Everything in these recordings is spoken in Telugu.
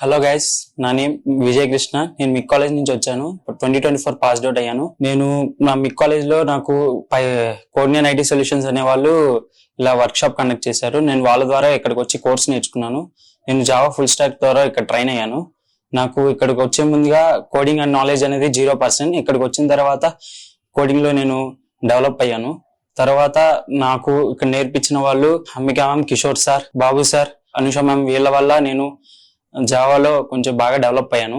హలో గైస్, నా నేమ్ విజయ్ కృష్ణ. నేను మిక్ కాలేజ్ నుంచి వచ్చాను. 2024 పాస్ అవుట్ అయ్యాను. నేను నా మిక్ కాలేజ్ లో నాకు కోఆర్డినేట్ ఐటీ సొల్యూషన్స్ అనే వాళ్ళు ఇలా వర్క్ షాప్ కండక్ట్ చేశారు. నేను వాళ్ళ ద్వారా ఇక్కడికి వచ్చి కోర్స్ నేర్చుకున్నాను. నేను జావా ఫుల్ స్టాక్ ద్వారా ఇక్కడ ట్రైన్ అయ్యాను. నాకు ఇక్కడికి వచ్చే ముందుగా కోడింగ్ అండ్ నాలెడ్జ్ అనేది 0%. ఇక్కడికి వచ్చిన తర్వాత కోడింగ్ లో నేను డెవలప్ అయ్యాను. తర్వాత నాకు ఇక్కడ నేర్పించిన వాళ్ళు అంబికా మ్యామ్, కిషోర్ సార్, బాబు సార్, అనుష మ్యామ్, వీళ్ళ వల్ల నేను జావాలో కొంచెం బాగా డెవలప్ అయ్యాను.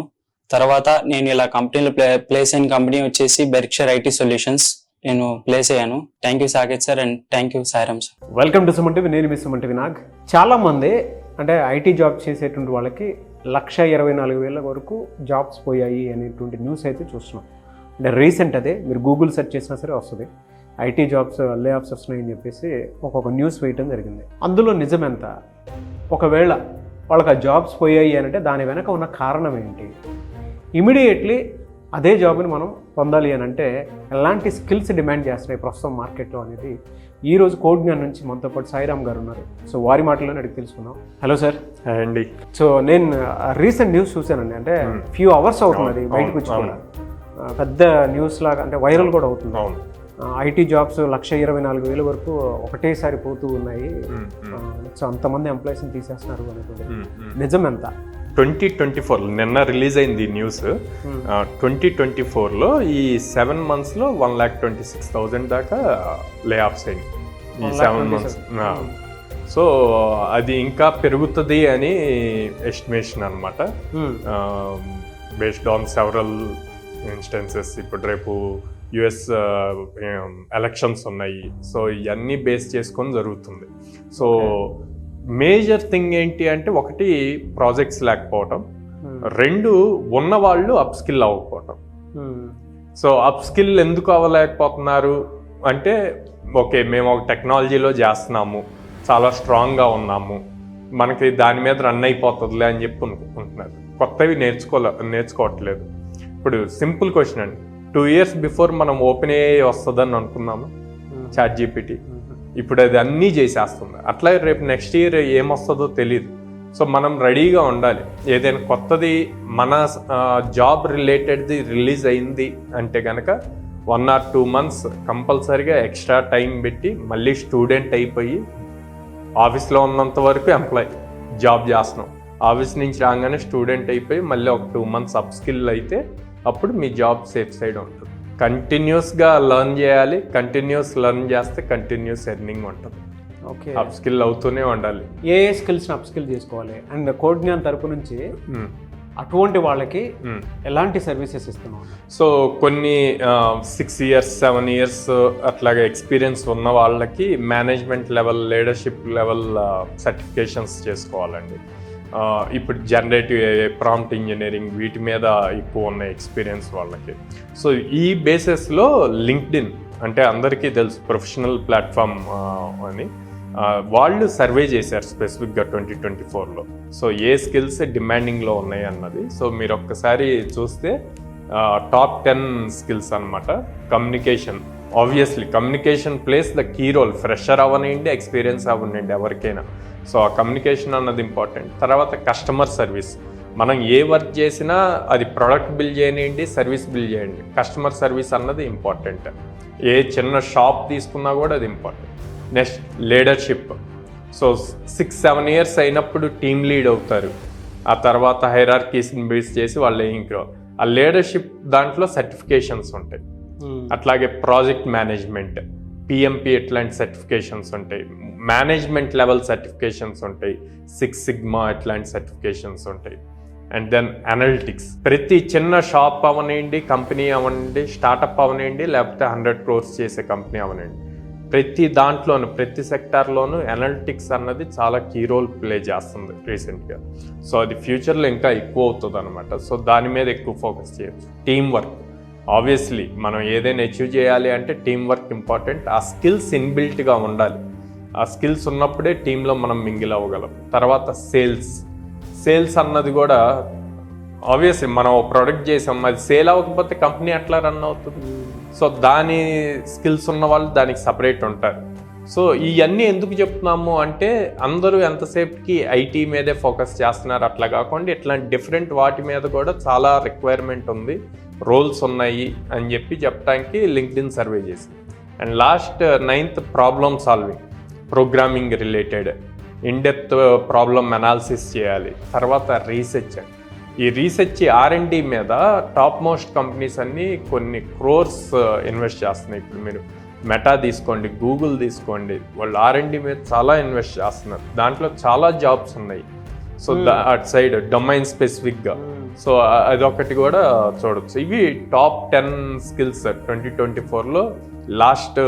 తర్వాత నేను ఇలా కంపెనీలో ప్లేస్ అయిన కంపెనీ వచ్చేసి బెర్క్షైర్ ఐటీ సొల్యూషన్స్ నేను ప్లేస్ అయ్యాను. Thank you Saketh sir and thank you Sairam sir. Welcome to Suman TV. నేను మీ సుమన్ టీవీ నాగ్. చాలామంది అంటే ఐటీ జాబ్ చేసేటువంటి వాళ్ళకి 1,24,000 వరకు జాబ్స్ పోయాయి అనేటువంటి న్యూస్ అయితే చూస్తున్నాం. అంటే రీసెంట్ అదే మీరు గూగుల్ సెర్చ్ చేసినా సరే వస్తుంది. ఐటీ జాబ్స్ లే ఆఫ్స్ వస్తున్నాయని చెప్పేసి ఒక్కొక్క న్యూస్ వేయటం జరిగింది. అందులో నిజమెంత? ఒకవేళ వాళ్ళకి ఆ జాబ్స్ పోయాయి అని అంటే దాని వెనక ఉన్న కారణం ఏంటి? ఇమీడియట్లీ అదే జాబ్ని మనం పొందాలి అని అంటే ఎలాంటి స్కిల్స్ డిమాండ్ చేస్తున్నాయి ప్రస్తుతం మార్కెట్లో అనేది ఈరోజు కోడ్ జ్ఞాన్ నుంచి మనతో పాటు సాయిరామ్ గారు ఉన్నారు. సో వారి మాటల్లోనే అడిగి తెలుసుకుందాం. Hello sir. అండి. సో నేను రీసెంట్ న్యూస్ చూశానండి. అంటే ఫ్యూ అవర్స్ అవుతుంది బయటకు వచ్చి కూడా పెద్ద న్యూస్ లాగా, అంటే వైరల్ కూడా అవుతుంది. ఐటీ జాబ్స్ 1,24,000 వరకు ఒకటేసారి పోతూ ఉన్నాయి. సో అంతమంది ఎంప్లాయీస్ని తీసేస్తున్నారు అనేటువంటి నిజం ఎంత? 2024 నిన్న రిలీజ్ అయింది ఈ న్యూస్. 2024లో ఈ 7 monthsలో 1,26,000 దాకా లే ఆఫ్స్ అయింది ఈ 7 months. సో అది ఇంకా పెరుగుతుంది అని ఎస్టిమేషన్ అనమాట, బేస్డ్ ఆన్ సెవరల్ ఇన్స్టెన్సెస్. ఇప్పుడు రేపు యుఎస్ ఎలక్షన్స్ ఉన్నాయి. సో ఇవన్నీ బేస్ చేసుకొని జరుగుతుంది. సో మేజర్ థింగ్ ఏంటి అంటే, ఒకటి ప్రాజెక్ట్స్ లేకపోవటం, 2 ఉన్నవాళ్ళు అప్ స్కిల్ అవ్వకపోవటం. సో అప్ స్కిల్ ఎందుకు అవ్వలేకపోతున్నారు అంటే, ఓకే మేము ఒక టెక్నాలజీలో చేస్తున్నాము, చాలా స్ట్రాంగ్గా ఉన్నాము, మనకి దాని మీద రన్ అయిపోతుందిలే అని చెప్పి అనుకుంటున్నారు. కొత్తవి నేర్చుకోవట్లేదు. ఇప్పుడు సింపుల్ క్వశ్చన్ అండి, 2 years బిఫోర్ మనం ఓపెన్ ఏఐ వస్తుందని అనుకున్నాము, చాట్ జీపీటీ. ఇప్పుడు అది అన్నీ చేసేస్తుంది. అట్లా రేపు నెక్స్ట్ ఇయర్ ఏమొస్తుందో తెలియదు. సో మనం రెడీగా ఉండాలి. ఏదైనా కొత్తది మన జాబ్ రిలేటెడ్ది రిలీజ్ అయింది అంటే కనుక 1 or 2 months కంపల్సరీగా ఎక్స్ట్రా టైం పెట్టి మళ్ళీ స్టూడెంట్ అయిపోయి ఆఫీస్లో ఉన్నంత వరకు ఎంప్లాయ్ జాబ్ చేస్తున్నాం, ఆఫీస్ నుంచి రాగానే స్టూడెంట్ అయిపోయి మళ్ళీ ఒక 2 months అప్ స్కిల్ అయితే అప్పుడు మీ జాబ్ సేఫ్ సైడ్ ఉంటుంది. కంటిన్యూస్గా లెర్న్ చేయాలి. కంటిన్యూస్ లెర్న్ చేస్తే కంటిన్యూస్ ఎర్నింగ్ ఉంటుంది. ఓకే, అప్ స్కిల్ అవుతూనే ఉండాలి. ఏ స్కిల్స్ని అప్ స్కిల్ చేసుకోవాలి? అండ్ కోడ్ జ్ఞాన్ తరపు నుంచి అటువంటి వాళ్ళకి ఎలాంటి సర్వీసెస్ ఇస్తున్నాం? సో కొన్ని 6 years 7 years అట్లాగే ఎక్స్పీరియన్స్ ఉన్న వాళ్ళకి management level, leadership level certifications చేసుకోవాలండి. ఇప్పుడు జనరేటివ్ ఏఐ, ప్రాంప్ట్ ఇంజనీరింగ్, వీటి మీద ఎక్కువ ఉన్న ఎక్స్పీరియన్స్ వాళ్ళకి. సో ఈ బేసిస్లో లింక్డ్ఇన్ అంటే అందరికీ తెలుసు, ప్రొఫెషనల్ ప్లాట్ఫామ్ అని. వాళ్ళు సర్వే చేశారు స్పెసిఫిక్గా 2024లో. సో ఏ స్కిల్స్ డిమాండింగ్లో ఉన్నాయి అన్నది. సో మీరు ఒక్కసారి చూస్తే టాప్ 10 స్కిల్స్ అనమాట. Communication, obviously communication plays the key role. Fresher అవ్వనండి, ఎక్స్పీరియన్స్ అవ్వనండి, ఎవరికైనా. సో ఆ కమ్యూనికేషన్ అన్నది ఇంపార్టెంట్. తర్వాత కస్టమర్ సర్వీస్. మనం ఏ వర్క్ చేసినా అది ప్రొడక్ట్ బిల్డ్ చేయనివ్వండి, సర్వీస్ బిల్డ్ చేయండి, కస్టమర్ సర్వీస్ అన్నది ఇంపార్టెంట్. ఏ చిన్న షాప్ తీసుకున్నా కూడా అది important. Next leadership. So 6-7 years అయినప్పుడు టీమ్ లీడ్ అవుతారు. ఆ తర్వాత హైరార్కీస్ని బేస్ చేసి వాళ్ళు ఇంకా ఆ లీడర్షిప్ దాంట్లో సర్టిఫికేషన్స్ ఉంటాయి. అట్లాగే ప్రాజెక్ట్ మేనేజ్మెంట్, పిఎంపి ఇట్లాంటి సర్టిఫికేషన్స్ ఉంటాయి. మేనేజ్మెంట్ లెవెల్ సర్టిఫికేషన్స్ ఉంటాయి. 6 Sigma ఇట్లాంటి సర్టిఫికేషన్స్ ఉంటాయి. And then analytics. ప్రతి చిన్న షాప్ అవనండి, కంపెనీ అవనండి, స్టార్టప్ అవనండి, లేకపోతే 100 crores చేసే కంపెనీ అవనండి, ప్రతి దాంట్లోనూ, ప్రతి సెక్టార్లోనూ అనలిటిక్స్ అన్నది చాలా కీ రోల్ ప్లే చేస్తుంది రీసెంట్గా. సో అది ఫ్యూచర్లో ఇంకా ఎక్కువ అవుతుంది అనమాట. సో దాని మీద ఎక్కువ ఫోకస్ చేయొచ్చు. టీమ్ వర్క్, ఆబ్వియస్లీ మనం ఏదైనా అచీవ్ చేయాలి అంటే టీమ్ వర్క్ ఇంపార్టెంట్. ఆ స్కిల్స్ ఇన్బిల్ట్గా ఉండాలి. ఆ స్కిల్స్ ఉన్నప్పుడే టీంలో మనం మింగిల్ అవ్వగలం. తర్వాత సేల్స్ అన్నది కూడా ఆబ్వియస్లీ మనం ప్రొడక్ట్ చేసాం, అది సేల్ అవ్వకపోతే కంపెనీ ఎట్లా రన్ అవుతుంది? సో దాని స్కిల్స్ ఉన్న వాళ్ళు దానికి సపరేట్ ఉంటారు. సో ఇవన్నీ ఎందుకు చెప్తున్నాము అంటే అందరూ ఎంతసేపుకి ఐటీ మీదే ఫోకస్ చేస్తున్నారు అట్లా కాకుండా ఇట్లాంటి డిఫరెంట్ వాటి మీద కూడా చాలా రిక్వైర్మెంట్ ఉంది, రోల్స్ ఉన్నాయి అని చెప్పడానికి లింక్డ్ఇన్ సర్వే చేసింది. And last 9th problem solving, programming related in depth problem analysis చేయాలి. తర్వాత రీసెర్చ్, ఈ రీసెర్చ్ R&D మీద టాప్ మోస్ట్ కంపెనీస్ అన్నీ కొన్ని క్రోర్స్ ఇన్వెస్ట్ చేస్తున్నాయి. ఇప్పుడు మీరు మెటా తీసుకోండి, గూగుల్ తీసుకోండి, వాళ్ళు R&D మీద చాలా ఇన్వెస్ట్ చేస్తున్నారు. దాంట్లో చాలా జాబ్స్ ఉన్నాయి. సో అటు సైడ్ డొమైన్ స్పెసిఫిక్గా, సో అదొకటి కూడా చూడొచ్చు. ఇవి టాప్ 10 స్కిల్స్ 2024లో లాస్ట్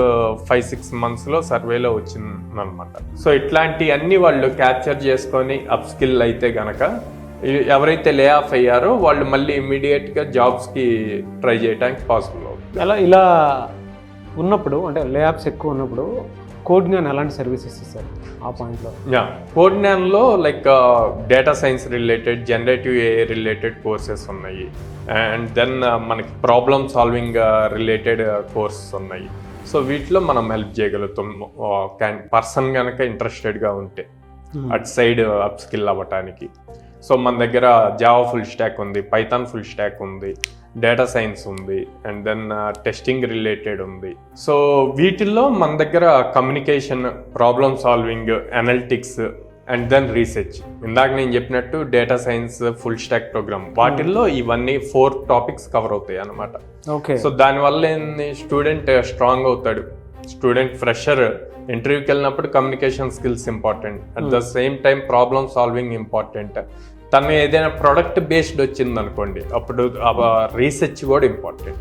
5-6 మంత్స్లో సర్వేలో వచ్చిందనమాట. సో ఇట్లాంటివన్నీ వాళ్ళు క్యాప్చర్ చేసుకొని అప్ స్కిల్ అయితే గనక ఎవరైతే లే ఆఫ్ అయ్యారో వాళ్ళు మళ్ళీ ఇమ్మీడియట్గా జాబ్స్కి ట్రై చేయడానికి పాసిబుల్ అవుతుంది. ఇలా ఉన్నప్పుడు అంటే లే ఆఫ్స్ ఎక్కువ ఉన్నప్పుడు కోడ్జ్ఞాన్ ఎలాంటి సర్వీసెస్ ఇస్తారు ఆ పాయింట్లో? కోడ్జ్ఞాన్లో like data science related, generative AI related courses ఉన్నాయి. అండ్ దెన్ మనకి ప్రాబ్లమ్ సాల్వింగ్ రిలేటెడ్ కోర్సెస్ ఉన్నాయి. సో వీటిలో మనం హెల్ప్ చేయగలుగుతాం పర్సన్ కనుక ఇంట్రెస్టెడ్గా ఉంటే అటు సైడ్ అప్ స్కిల్ అవ్వటానికి. సో మన దగ్గర జావా ఫుల్ స్టాక్ ఉంది, పైథాన్ ఫుల్ స్టాక్ ఉంది, డేటా సైన్స్ ఉంది, అండ్ దెన్ టెస్టింగ్ రిలేటెడ్ ఉంది. సో వీటిల్లో మన దగ్గర communication, problem solving, analytics and then research, ఇందాక నేను చెప్పినట్టు data science, full stock programme, వాటిల్లో ఇవన్నీ 4 టాపిక్స్ కవర్ అవుతాయి అన్నమాట. ఓకే. సో దానివల్ల ఏంది, స్టూడెంట్ స్ట్రాంగ్ అవుతాడు. స్టూడెంట్ ఫ్రెషర్ ఇంటర్వ్యూకి వెళ్ళినప్పుడు communication skills important, at the same time problem solving important. తను ఏదైనా ప్రొడక్ట్ బేస్డ్ వచ్చింది అనుకోండి, అప్పుడు రీసెర్చ్ కూడా ఇంపార్టెంట్.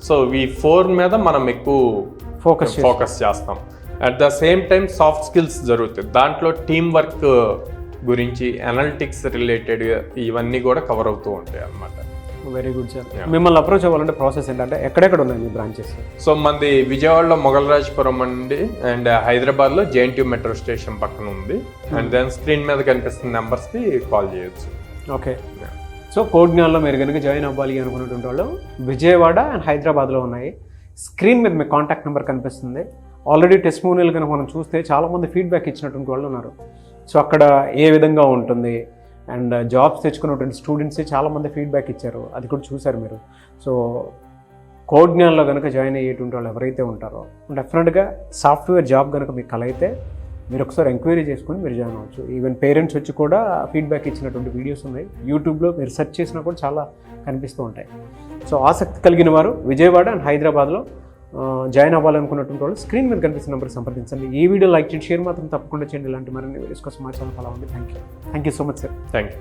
సో ఈ 4 మీద మనం ఎక్కువ ఫోకస్ చేస్తాం. At the same time soft skills జరుగుతాయి. దాంట్లో టీమ్ వర్క్ గురించి, అనలిటిక్స్ రిలేటెడ్ ఇవన్నీ కూడా కవర్ అవుతూ ఉంటాయి అన్నమాట. Very good sir. మిమ్మల్ని అప్రోచ్ అవ్వాలంటే ప్రాసెస్ ఏంటంటే ఎక్కడెక్కడ ఉన్నాయి మీ బ్రాంచెస్? సో మనది విజయవాడలో మొగల్రాజ్పురం అండి, అండ్ హైదరాబాద్లో JNTU మెట్రో స్టేషన్ పక్కన ఉంది. అండ్ దెన్ స్క్రీన్ మీద కనిపిస్తున్న నెంబర్స్కి కాల్ చేయొచ్చు. ఓకే. సో కోడ్జ్ఞాన్లో మీరు కనుక జాయిన్ అవ్వాలి అనుకున్నటువంటి వాళ్ళు విజయవాడ అండ్ హైదరాబాద్లో ఉన్నాయి. స్క్రీన్ మీద మీ కాంటాక్ట్ నెంబర్ కనిపిస్తుంది. ఆల్రెడీ టెస్టిమోనియల్ కనుక మనం చూస్తే చాలామంది ఫీడ్బ్యాక్ ఇచ్చినటువంటి వాళ్ళు ఉన్నారు. సో అక్కడ ఏ విధంగా ఉంటుంది అండ్ జాబ్స్ తెచ్చుకున్నటువంటి స్టూడెంట్సే చాలామంది ఫీడ్బ్యాక్ ఇచ్చారు, అది కూడా చూశారు మీరు. సో కోడ్జ్ఞాన్లో కనుక జాయిన్ అయ్యేటువంటి వాళ్ళు ఎవరైతే ఉంటారో డెఫినెట్గా సాఫ్ట్వేర్ జాబ్ కనుక మీకు కల అయితే మీరు ఒకసారి ఎంక్వైరీ చేసుకొని మీరు జాయిన్ అవ్వచ్చు. ఈవెన్ పేరెంట్స్ వచ్చి కూడా ఫీడ్బ్యాక్ ఇచ్చినటువంటి వీడియోస్ ఉన్నాయి. యూట్యూబ్లో మీరు సెర్చ్ చేసినా కూడా చాలా కనిపిస్తూ ఉంటాయి. సో ఆసక్తి కలిగిన వారు విజయవాడ అండ్ హైదరాబాద్లో జాయిన్ అవ్వాలనుకున్నటువంటి వాళ్ళు స్క్రీన్ మీద కనిపిస్తున్న నెంబర్కి సంప్రదించండి. ఈ వీడియో లైక్ చేయండి, షేర్ మాత్రం తప్పకుండా చేయండి. ఇలాంటి మరిన్ని వీడియోస్ కోసం మా ఛానల్ ఫాలో అవ్వండి. Thank you so much sir. Thank you.